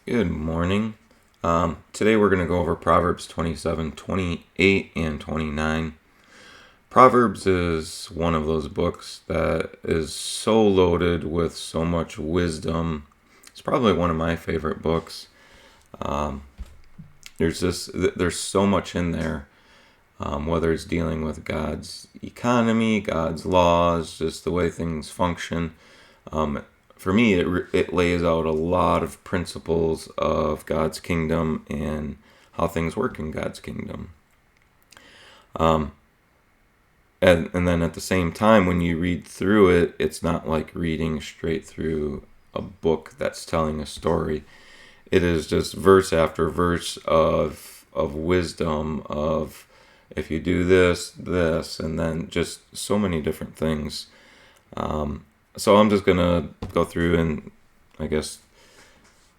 Good morning. Today we're going to go over Proverbs 27, 28, and 29. Proverbs is one of those books that is so loaded with so much wisdom. It's probably one of my favorite books. Um, there's so much in there, whether it's dealing with God's economy, God's laws, just the way things function. For me, it lays out a lot of principles of God's kingdom and how things work in God's kingdom. And then at the same time, when you read through it, it's not like reading straight through a book that's telling a story. It is just verse after verse of wisdom, of if you do this, and then just so many different things. So I'm just going to go through and, I guess,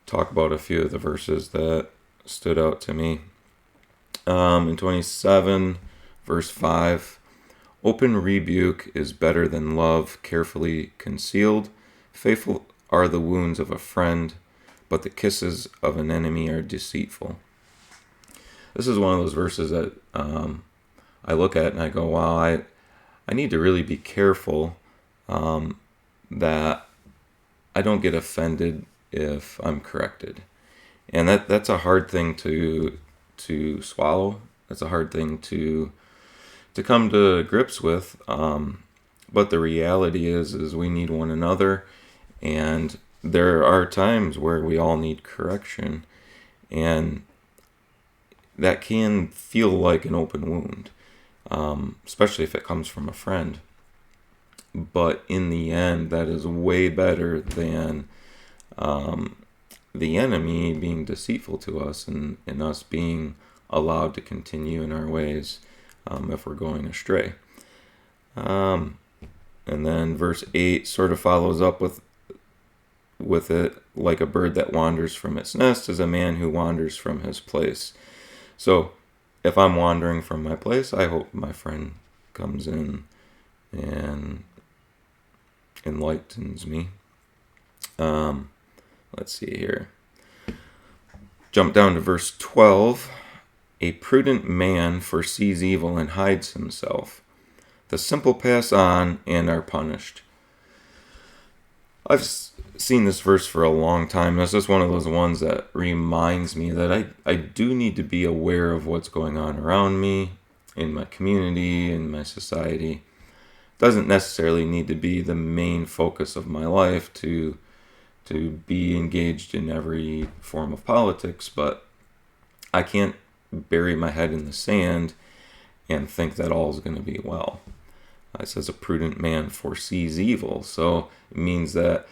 talk about a few of the verses that stood out to me. In 27, verse 5, open rebuke is better than love carefully concealed. Faithful are the wounds of a friend, but the kisses of an enemy are deceitful. This is one of those verses that I look at and I go, wow, I need to really be careful that I don't get offended if I'm corrected. And that's a hard thing to swallow. That's a hard thing to come to grips with. But the reality is we need one another, and there are times where we all need correction, and that can feel like an open wound, especially if it comes from a friend. But in the end, that is way better than the enemy being deceitful to us, and us being allowed to continue in our ways if we're going astray. And then verse 8 sort of follows up with it, like a bird that wanders from its nest is a man who wanders from his place. So if I'm wandering from my place, I hope my friend comes in and enlightens me. Let's see here. Jump down to verse 12. A prudent man foresees evil and hides himself. The simple pass on and are punished. I've seen this verse for a long time. This is one of those ones that reminds me that I do need to be aware of what's going on around me, in my community, in my society. Doesn't necessarily need to be the main focus of my life to be engaged in every form of politics, but I can't bury my head in the sand and think that all is going to be well. It says a prudent man foresees evil, so it means that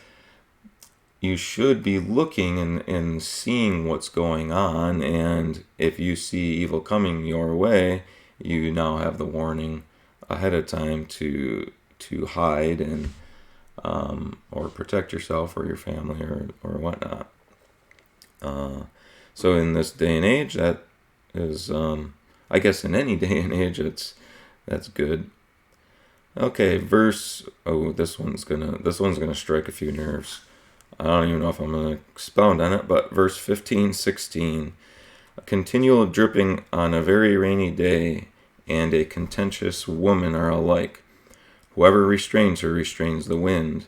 you should be looking and seeing what's going on, and if you see evil coming your way, you now have the warning ahead of time to hide and or protect yourself or your family or whatnot. So in this day and age, that is, I guess in any day and age, that's good. Okay, this one's gonna strike a few nerves. I don't even know if I'm gonna expound on it, but verse 15, 16, a continual dripping on a very rainy day and a contentious woman are alike. Whoever restrains her restrains the wind,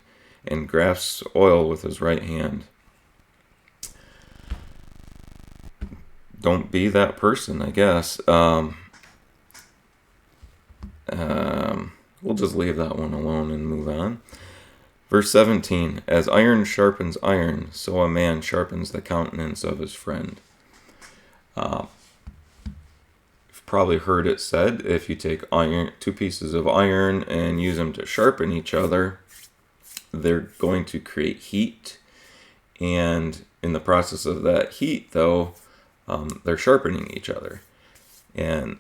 and grasps oil with his right hand. Don't be that person, I guess. We'll just leave that one alone and move on. Verse 17, as iron sharpens iron, so a man sharpens the countenance of his friend. Probably heard it said, if you take two pieces of iron and use them to sharpen each other, they're going to create heat, and in the process of that heat, though, they're sharpening each other. And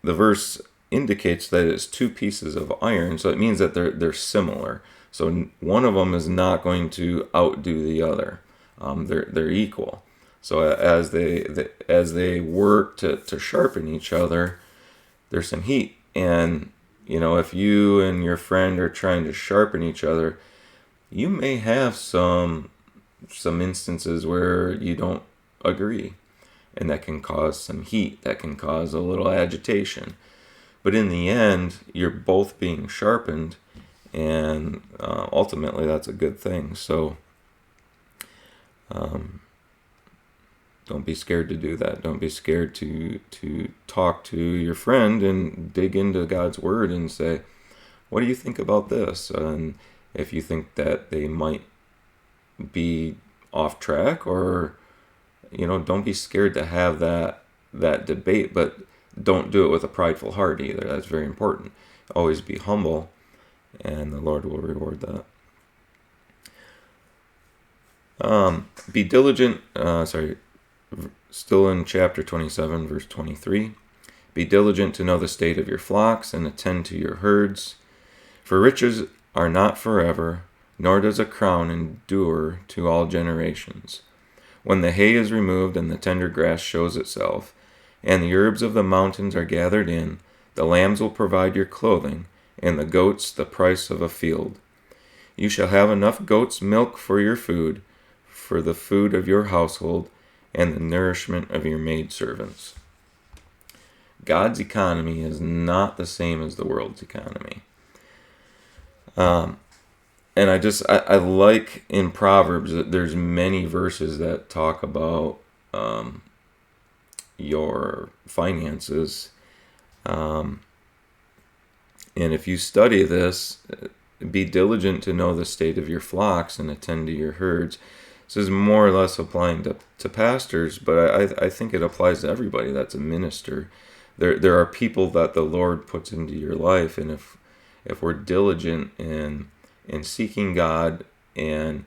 the verse indicates that it's two pieces of iron, so it means that they're similar. So one of them is not going to outdo the other. They're equal. So as they work to sharpen each other, there's some heat. And if you and your friend are trying to sharpen each other, you may have some some instances where you don't agree, and that can cause some heat, that can cause a little agitation. But in the end, you're both being sharpened, and ultimately that's a good thing. So don't be scared to do that. Don't be scared to talk to your friend and dig into God's Word and say, what do you think about this? And if you think that they might be off track, or don't be scared to have that debate, but don't do it with a prideful heart either. That's very important. Always be humble, and the Lord will reward that. Be diligent, still in chapter 27, verse 23. Be diligent to know the state of your flocks and attend to your herds. For riches are not forever, nor does a crown endure to all generations. When the hay is removed and the tender grass shows itself, and the herbs of the mountains are gathered in, the lambs will provide your clothing, and the goats the price of a field. You shall have enough goat's milk for your food, for the food of your household, and the nourishment of your maidservants. God's economy is not the same as the world's economy. And I like in Proverbs that there's many verses that talk about your finances. And if you study this, be diligent to know the state of your flocks and attend to your herds. This is more or less applying to pastors, but I think it applies to everybody that's a minister. There are people that the Lord puts into your life, and if we're diligent in seeking God and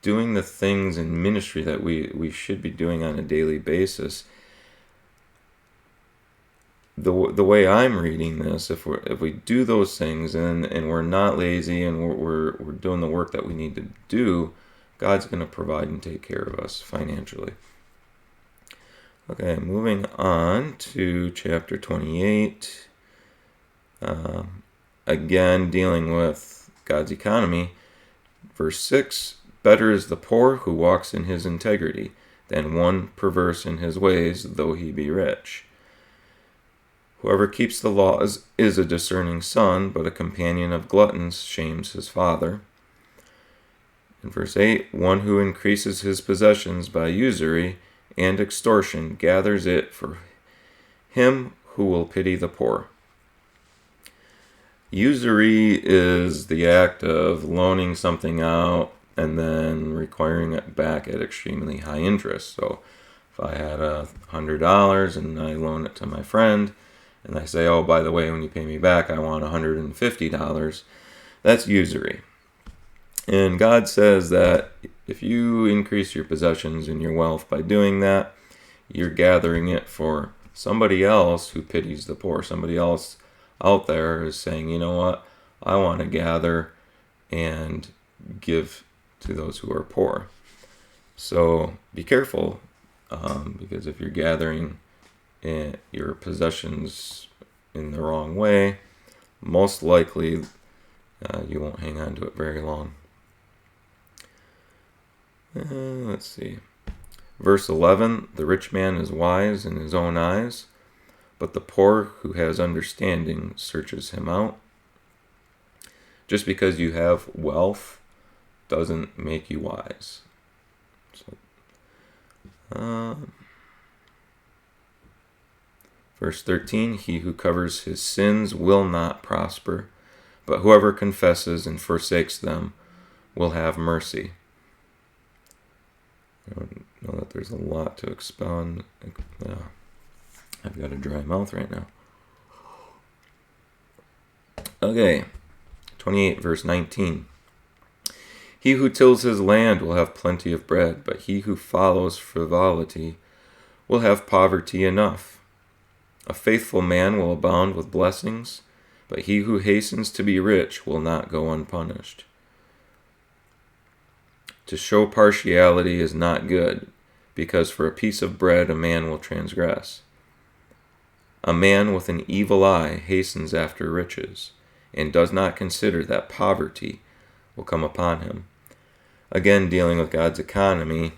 doing the things in ministry that we should be doing on a daily basis, the way I'm reading this, if we do those things and we're not lazy and we're doing the work that we need to do, God's going to provide and take care of us financially. Okay, moving on to chapter 28. Again, dealing with God's economy. Verse 6, better is the poor who walks in his integrity than one perverse in his ways, though he be rich. Whoever keeps the laws is a discerning son, but a companion of gluttons shames his father. In verse 8, one who increases his possessions by usury and extortion gathers it for him who will pity the poor. Usury is the act of loaning something out and then requiring it back at extremely high interest. So if I had $100 and I loan it to my friend, and I say, oh, by the way, when you pay me back, I want $150, that's usury. And God says that if you increase your possessions and your wealth by doing that, you're gathering it for somebody else who pities the poor. Somebody else out there is saying, you know what, I want to gather and give to those who are poor. So be careful, because if you're gathering your possessions in the wrong way, most likely you won't hang on to it very long. Let's see. Verse 11, the rich man is wise in his own eyes, but the poor who has understanding searches him out. Just because you have wealth doesn't make you wise. Verse 13, he who covers his sins will not prosper, but whoever confesses and forsakes them will have mercy. I don't know that there's a lot to expound. I've got a dry mouth right now. Okay, 28 verse 19. He who tills his land will have plenty of bread, but he who follows frivolity will have poverty enough. A faithful man will abound with blessings, but he who hastens to be rich will not go unpunished. To show partiality is not good, because for a piece of bread a man will transgress. A man with an evil eye hastens after riches, and does not consider that poverty will come upon him. again, dealing with God's economy.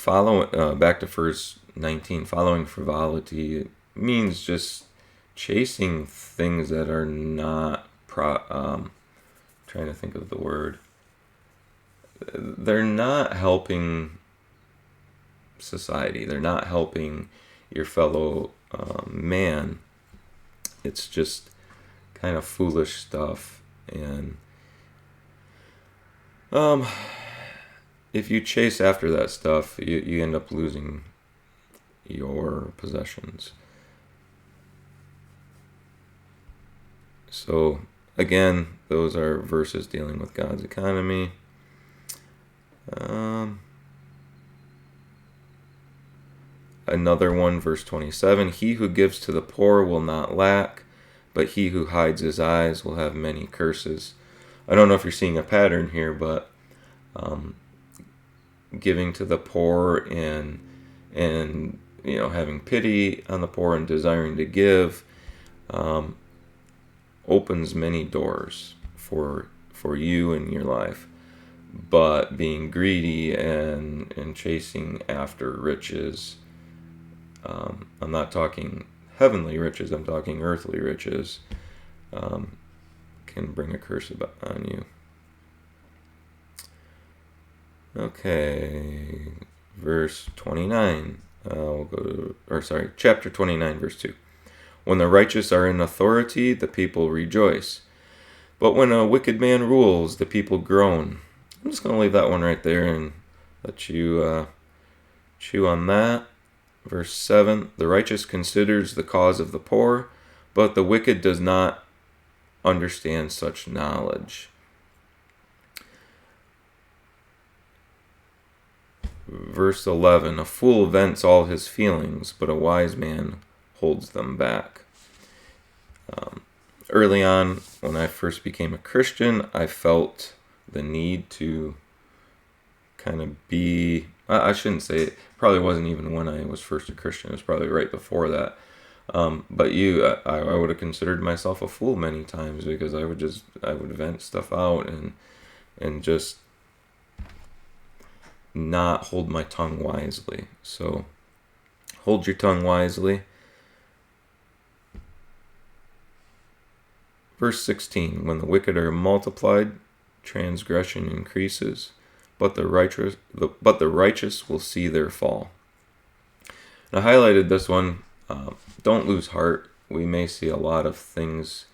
Back to verse 19, following frivolity means just chasing things that are not trying to think of the word. They're not helping society. They're not helping your fellow man. It's just kind of foolish stuff. And if you chase after that stuff, you end up losing your possessions. So again, those are verses dealing with God's economy. Another one, verse 27, he who gives to the poor will not lack, but he who hides his eyes will have many curses. I don't know if you're seeing a pattern here, but giving to the poor and having pity on the poor and desiring to give opens many doors for you in your life. But being greedy and chasing after riches, I'm not talking heavenly riches, I'm talking earthly riches, can bring a curse on you. Okay, verse 29. Chapter 29, verse 2. When the righteous are in authority, the people rejoice. But when a wicked man rules, the people groan. I'm just going to leave that one right there and let you chew on that. Verse 7. The righteous considers the cause of the poor, but the wicked does not understand such knowledge. Verse 11. A fool vents all his feelings, but a wise man holds them back. Early on, when I first became a Christian, I felt the need to kind of be, I shouldn't say it, probably wasn't even when I was first a Christian, it was probably right before that. But I would have considered myself a fool many times because I would vent stuff out and just not hold my tongue wisely. So hold your tongue wisely. Verse 16, when the wicked are multiplied, transgression increases, but the righteous will see their fall. And I highlighted this one. Don't lose heart. We may see a lot of things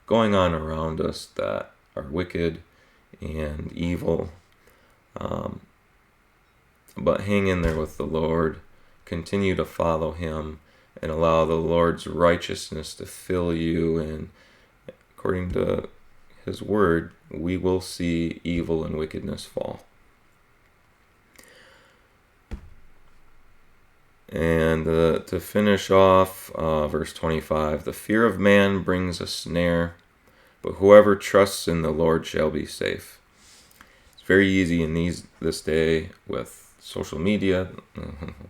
going on around us that are wicked and evil. But hang in there with the Lord. Continue to follow Him and allow the Lord's righteousness to fill you. And according to His Word, we will see evil and wickedness fall. And to finish off, verse 25, the fear of man brings a snare, but whoever trusts in the Lord shall be safe. It's very easy in this day with social media,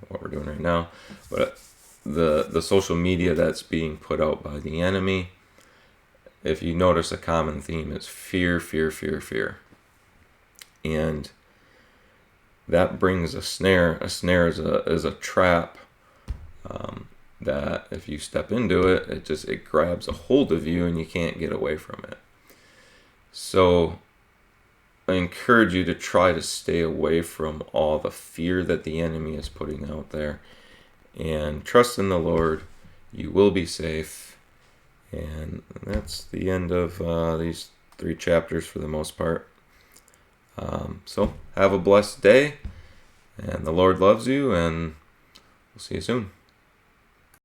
what we're doing right now, but the social media that's being put out by the enemy. If you notice, a common theme is fear, fear, fear, fear. And that brings a snare. A snare is a trap that if you step into it, it grabs a hold of you and you can't get away from it. So I encourage you to try to stay away from all the fear that the enemy is putting out there, and trust in the Lord. You will be safe. And that's the end of these 3 chapters for the most part. So have a blessed day, and the Lord loves you, and we'll see you soon.